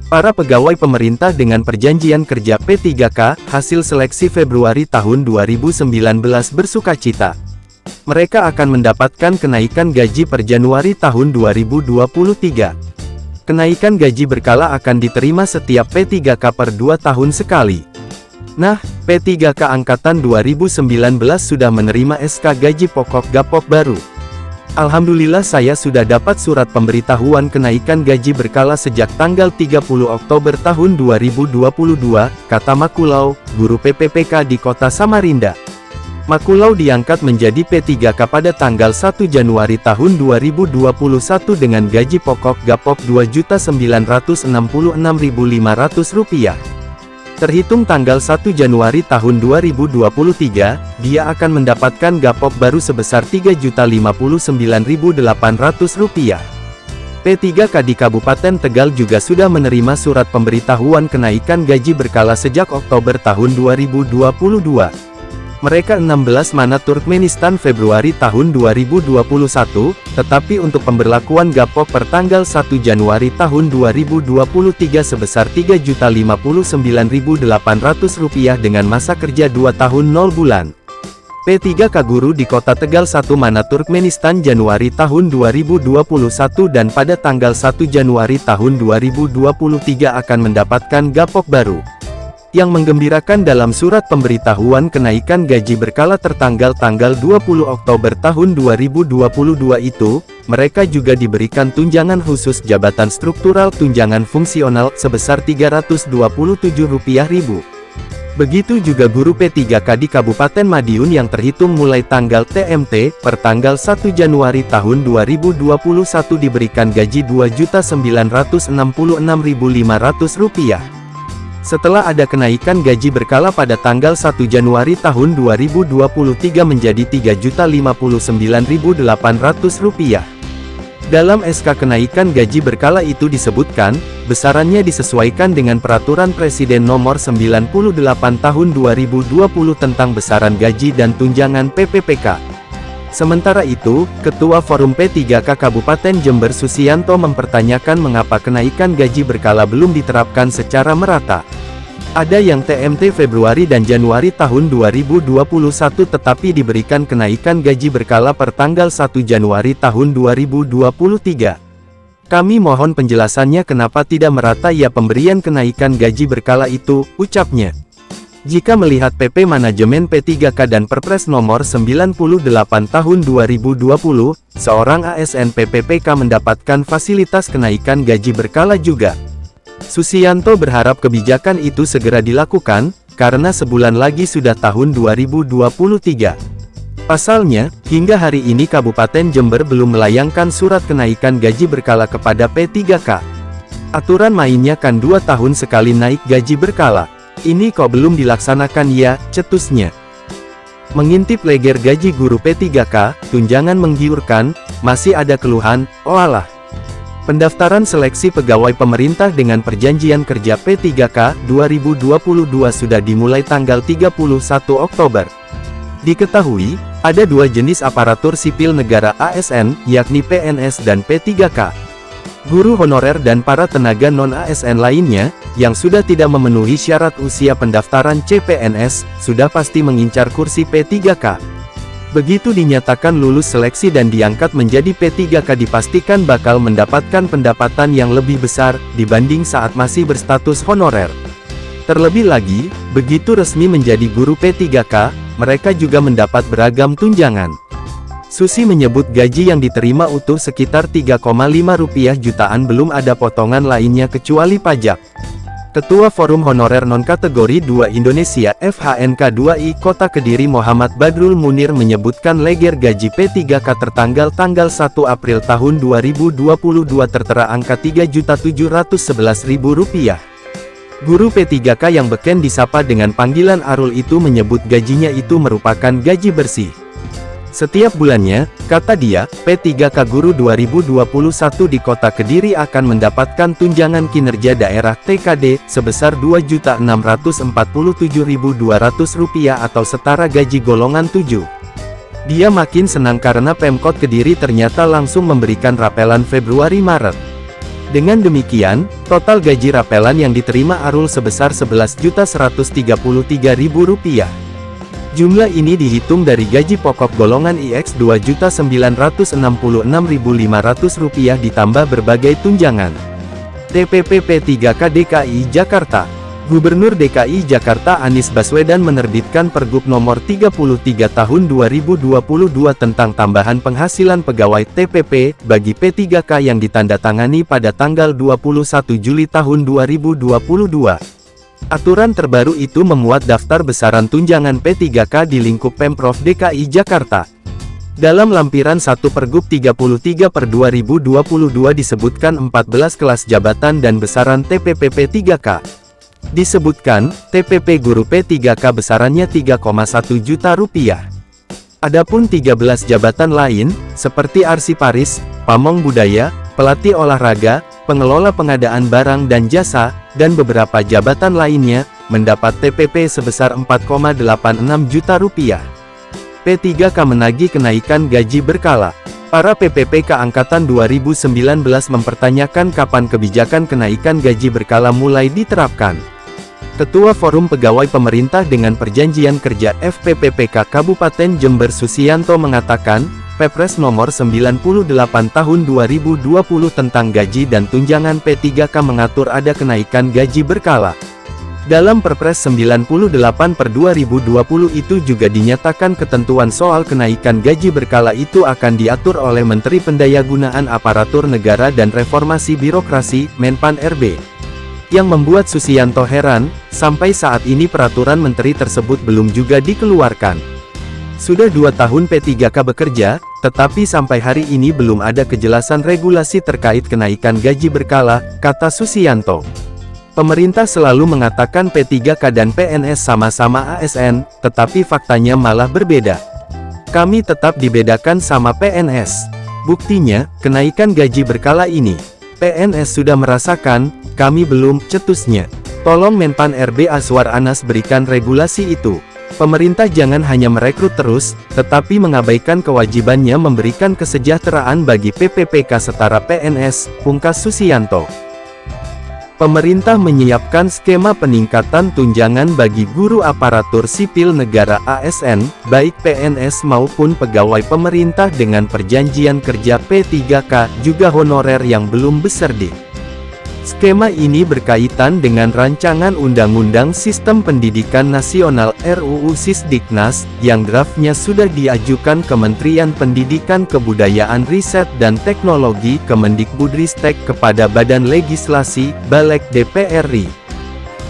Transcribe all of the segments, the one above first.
Para pegawai pemerintah dengan perjanjian kerja P3K, hasil seleksi Februari tahun 2019 bersukacita. Mereka akan mendapatkan kenaikan gaji per Januari tahun 2023. Kenaikan gaji berkala akan diterima setiap P3K per 2 tahun sekali. Nah, P3K Angkatan 2019 sudah menerima SK Gaji Pokok Gapok baru. Alhamdulillah saya sudah dapat surat pemberitahuan kenaikan gaji berkala sejak tanggal 30 Oktober tahun 2022, kata Makulau, guru PPPK di kota Samarinda. Makulau diangkat menjadi P3K pada tanggal 1 Januari tahun 2021 dengan gaji pokok Gapok Rp2.966.500. Terhitung tanggal 1 Januari tahun 2023, dia akan mendapatkan gapok baru sebesar Rp3.059.800. P3K di Kabupaten Tegal juga sudah menerima surat pemberitahuan kenaikan gaji berkala sejak Oktober tahun 2022. Mereka 16 Mana Turkmenistan Februari tahun 2021, tetapi untuk pemberlakuan gapok per tanggal 1 Januari tahun 2023 sebesar Rp3.059.800 dengan masa kerja 2 tahun 0 bulan. P3K guru di kota Tegal 1 Mana Turkmenistan Januari tahun 2021 dan pada tanggal 1 Januari tahun 2023 akan mendapatkan gapok baru. Yang menggembirakan dalam surat pemberitahuan kenaikan gaji berkala tertanggal tanggal 20 Oktober tahun 2022 itu, mereka juga diberikan tunjangan khusus jabatan struktural tunjangan fungsional sebesar Rp327.000. Begitu juga guru P3K di Kabupaten Madiun yang terhitung mulai tanggal TMT, per tanggal 1 Januari tahun 2021 diberikan gaji Rp2.966.500. Setelah ada kenaikan gaji berkala pada tanggal 1 Januari tahun 2023 menjadi Rp3.059.800. Dalam SK kenaikan gaji berkala itu disebutkan, besarannya disesuaikan dengan Peraturan Presiden Nomor 98 Tahun 2020 tentang besaran gaji dan tunjangan PPPK. Sementara itu, Ketua Forum P3K Kabupaten Jember Susianto mempertanyakan mengapa kenaikan gaji berkala belum diterapkan secara merata. Ada yang TMT Februari dan Januari tahun 2021 tetapi diberikan kenaikan gaji berkala per tanggal 1 Januari tahun 2023. Kami mohon penjelasannya kenapa tidak merata ya pemberian kenaikan gaji berkala itu, ucapnya. Jika melihat PP Manajemen P3K dan Perpres Nomor 98 Tahun 2020, seorang ASN PPPK mendapatkan fasilitas kenaikan gaji berkala juga. Susianto berharap kebijakan itu segera dilakukan, karena sebulan lagi sudah tahun 2023. Pasalnya, hingga hari ini Kabupaten Jember belum melayangkan surat kenaikan gaji berkala kepada P3K. Aturan mainnya kan 2 tahun sekali naik gaji berkala. Ini kok belum dilaksanakan ya, cetusnya. Mengintip leger gaji guru P3K, tunjangan menggiurkan, masih ada keluhan, oalah. Pendaftaran seleksi pegawai pemerintah dengan perjanjian kerja P3K 2022 sudah dimulai tanggal 31 Oktober. Diketahui, ada 2 jenis aparatur sipil negara ASN, yakni PNS dan P3K. Guru honorer dan para tenaga non-ASN lainnya, yang sudah tidak memenuhi syarat usia pendaftaran CPNS, sudah pasti mengincar kursi P3K. Begitu dinyatakan lulus seleksi dan diangkat menjadi P3K dipastikan bakal mendapatkan pendapatan yang lebih besar, dibanding saat masih berstatus honorer. Terlebih lagi, begitu resmi menjadi guru P3K, mereka juga mendapat beragam tunjangan. Susi menyebut gaji yang diterima utuh sekitar Rp3,5 jutaan belum ada potongan lainnya kecuali pajak. Ketua Forum Honorer Non-Kategori 2 Indonesia FHNK2I Kota Kediri Muhammad Badrul Munir menyebutkan leger gaji P3K tertanggal tanggal 1 April tahun 2022 tertera angka Rp3.711.000. Guru P3K yang beken disapa dengan panggilan Arul itu menyebut gajinya itu merupakan gaji bersih. Setiap bulannya, kata dia, P3K Guru 2021 di Kota Kediri akan mendapatkan tunjangan kinerja daerah TKD sebesar Rp2.647.200 atau setara gaji golongan 7. Dia makin senang karena Pemkot Kediri ternyata langsung memberikan rapelan Februari-Maret. Dengan demikian, total gaji rapelan yang diterima Arul sebesar Rp11.133.000. Jumlah ini dihitung dari gaji pokok golongan IX Rp2.966.500 ditambah berbagai tunjangan. TPP P3K DKI Jakarta. Gubernur DKI Jakarta Anies Baswedan menerbitkan Pergub Nomor 33 Tahun 2022 tentang tambahan penghasilan pegawai TPP bagi P3K yang ditandatangani pada tanggal 21 Juli tahun 2022. Aturan terbaru itu memuat daftar besaran tunjangan P3K di lingkup Pemprov DKI Jakarta. Dalam lampiran 1 Pergub 33/2022 disebutkan 14 kelas jabatan dan besaran TPP P3K. Disebutkan, TPP guru P3K besarannya Rp3,1 juta. Adapun 13 jabatan lain, seperti arsiparis, pamong budaya, pelatih olahraga, pengelola pengadaan barang dan jasa, dan beberapa jabatan lainnya, mendapat TPP sebesar Rp4,86 juta. P3K menagih kenaikan gaji berkala. Para PPPK Angkatan 2019 mempertanyakan kapan kebijakan kenaikan gaji berkala mulai diterapkan. Ketua Forum Pegawai Pemerintah dengan Perjanjian Kerja FPPPK Kabupaten Jember Susianto mengatakan, Perpres Nomor 98 Tahun 2020 tentang gaji dan tunjangan P3K mengatur ada kenaikan gaji berkala. Dalam Perpres 98/2020 itu juga dinyatakan ketentuan soal kenaikan gaji berkala itu akan diatur oleh Menteri Pendayagunaan Aparatur Negara dan Reformasi Birokrasi, Menpan RB. Yang membuat Susianto heran, sampai saat ini peraturan menteri tersebut belum juga dikeluarkan. Sudah 2 tahun P3K bekerja, tetapi sampai hari ini belum ada kejelasan regulasi terkait kenaikan gaji berkala, kata Susianto. Pemerintah selalu mengatakan P3K dan PNS sama-sama ASN, tetapi faktanya malah berbeda. Kami tetap dibedakan sama PNS. Buktinya, kenaikan gaji berkala ini. PNS sudah merasakan, kami belum, cetusnya. Tolong Menpan RB Azwar Anas berikan regulasi itu. Pemerintah jangan hanya merekrut terus, tetapi mengabaikan kewajibannya memberikan kesejahteraan bagi PPPK setara PNS, pungkas Susianto. Pemerintah menyiapkan skema peningkatan tunjangan bagi guru aparatur sipil negara ASN, baik PNS maupun pegawai pemerintah dengan perjanjian kerja P3K, juga honorer yang belum beserdik. Skema ini berkaitan dengan Rancangan Undang-Undang Sistem Pendidikan Nasional RUU Sisdiknas, yang draftnya sudah diajukan Kementerian Pendidikan Kebudayaan Riset dan Teknologi Kemendikbudristek kepada Badan Legislasi, Balek DPR RI.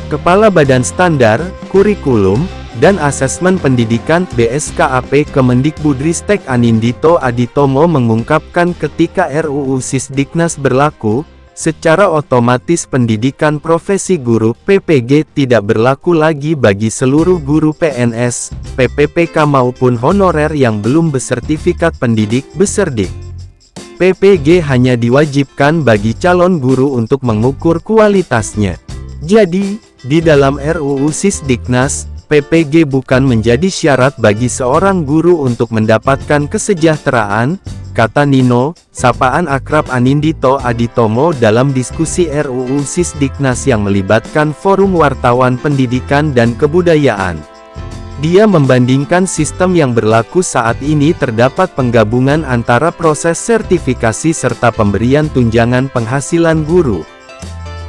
Kepala Badan Standar, Kurikulum, dan Asesmen Pendidikan BSKAP Kemendikbudristek Anindito Aditomo mengungkapkan ketika RUU Sisdiknas berlaku, secara otomatis pendidikan profesi guru PPG tidak berlaku lagi bagi seluruh guru PNS, PPPK maupun honorer yang belum bersertifikat pendidik beserdik. PPG hanya diwajibkan bagi calon guru untuk mengukur kualitasnya. Jadi, di dalam RUU Sisdiknas, PPG bukan menjadi syarat bagi seorang guru untuk mendapatkan kesejahteraan, kata Nino, sapaan akrab Anindito Aditomo dalam diskusi RUU Sisdiknas yang melibatkan Forum Wartawan Pendidikan dan Kebudayaan. Dia membandingkan sistem yang berlaku saat ini terdapat penggabungan antara proses sertifikasi serta pemberian tunjangan penghasilan guru.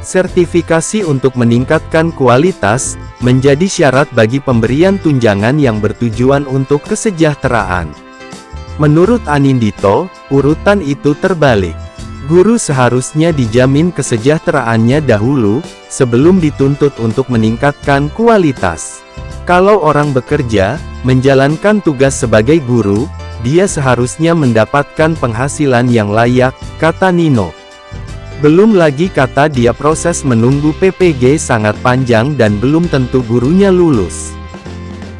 Sertifikasi untuk meningkatkan kualitas, menjadi syarat bagi pemberian tunjangan yang bertujuan untuk kesejahteraan. Menurut Anindito, urutan itu terbalik. Guru seharusnya dijamin kesejahteraannya dahulu, sebelum dituntut untuk meningkatkan kualitas. Kalau orang bekerja, menjalankan tugas sebagai guru, dia seharusnya mendapatkan penghasilan yang layak, kata Nino. Belum lagi kata dia proses menunggu PPG sangat panjang dan belum tentu gurunya lulus.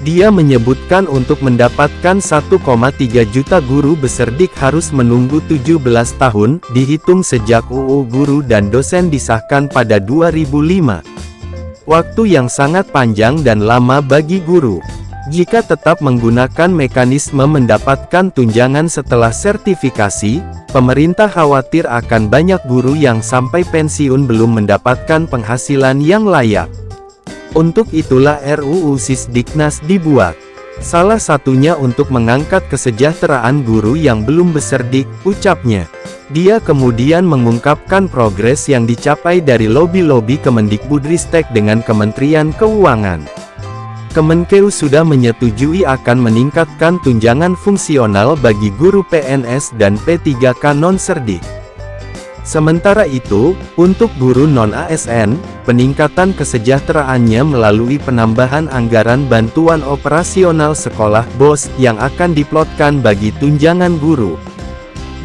Dia menyebutkan untuk mendapatkan 1,3 juta guru beserdik harus menunggu 17 tahun, dihitung sejak UU Guru dan Dosen disahkan pada 2005. Waktu yang sangat panjang dan lama bagi guru. Jika tetap menggunakan mekanisme mendapatkan tunjangan setelah sertifikasi, pemerintah khawatir akan banyak guru yang sampai pensiun belum mendapatkan penghasilan yang layak. Untuk itulah RUU Sisdiknas dibuat. Salah satunya untuk mengangkat kesejahteraan guru yang belum beserdik, ucapnya. Dia kemudian mengungkapkan progres yang dicapai dari lobi-lobi Kemendikbudristek dengan Kementerian Keuangan. Kemenkeu sudah menyetujui akan meningkatkan tunjangan fungsional bagi guru PNS dan P3K non-serdik. Sementara itu, untuk guru non-ASN, peningkatan kesejahteraannya melalui penambahan anggaran bantuan operasional sekolah BOS yang akan diplotkan bagi tunjangan guru.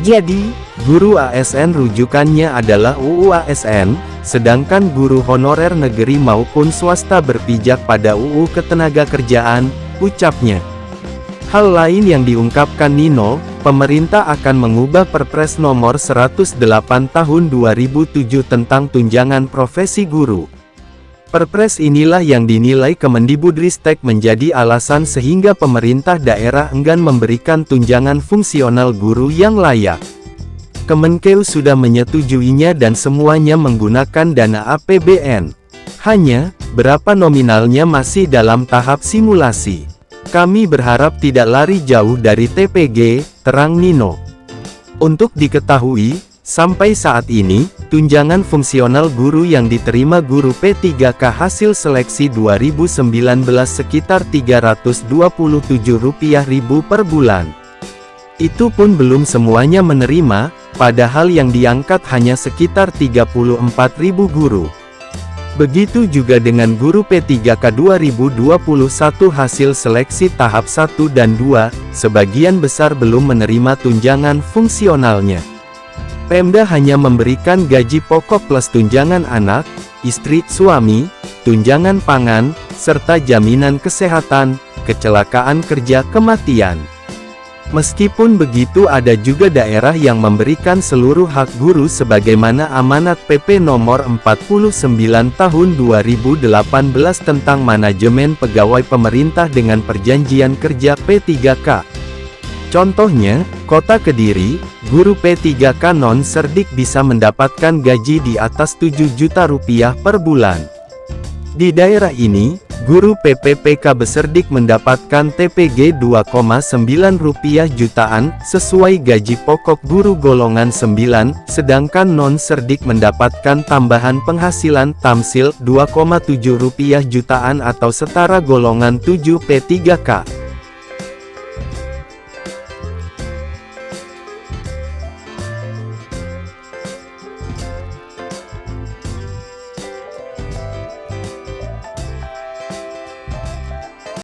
Jadi, guru ASN rujukannya adalah UU ASN, sedangkan guru honorer negeri maupun swasta berpijak pada UU Ketenagakerjaan, ucapnya. Hal lain yang diungkapkan Nino, pemerintah akan mengubah Perpres Nomor 108 Tahun 2007 tentang tunjangan profesi guru. Perpres inilah yang dinilai Kemendikbudristek menjadi alasan sehingga pemerintah daerah enggan memberikan tunjangan fungsional guru yang layak. Kemenkeu sudah menyetujuinya dan semuanya menggunakan dana APBN. Hanya, berapa nominalnya masih dalam tahap simulasi. Kami berharap tidak lari jauh dari TPG, terang Nino. Untuk diketahui, sampai saat ini, tunjangan fungsional guru yang diterima guru P3K hasil seleksi 2019 sekitar Rp327.000 per bulan. Itu pun belum semuanya menerima, padahal yang diangkat hanya sekitar 34.000 guru. Begitu juga dengan guru P3K 2021 hasil seleksi tahap 1 dan 2, sebagian besar belum menerima tunjangan fungsionalnya. Pemda hanya memberikan gaji pokok plus tunjangan anak, istri, suami, tunjangan pangan, serta jaminan kesehatan, kecelakaan kerja, kematian. Meskipun begitu ada juga daerah yang memberikan seluruh hak guru sebagaimana amanat PP Nomor 49 Tahun 2018 tentang manajemen pegawai pemerintah dengan perjanjian kerja P3K. Contohnya, Kota Kediri, guru P3K non-serdik bisa mendapatkan gaji di atas Rp7 juta per bulan. Di daerah ini, guru PPPK beserdik mendapatkan TPG Rp2,9 jutaan, sesuai gaji pokok guru golongan 9, sedangkan non-serdik mendapatkan tambahan penghasilan tamsil Rp2,7 jutaan atau setara golongan 7 P3K.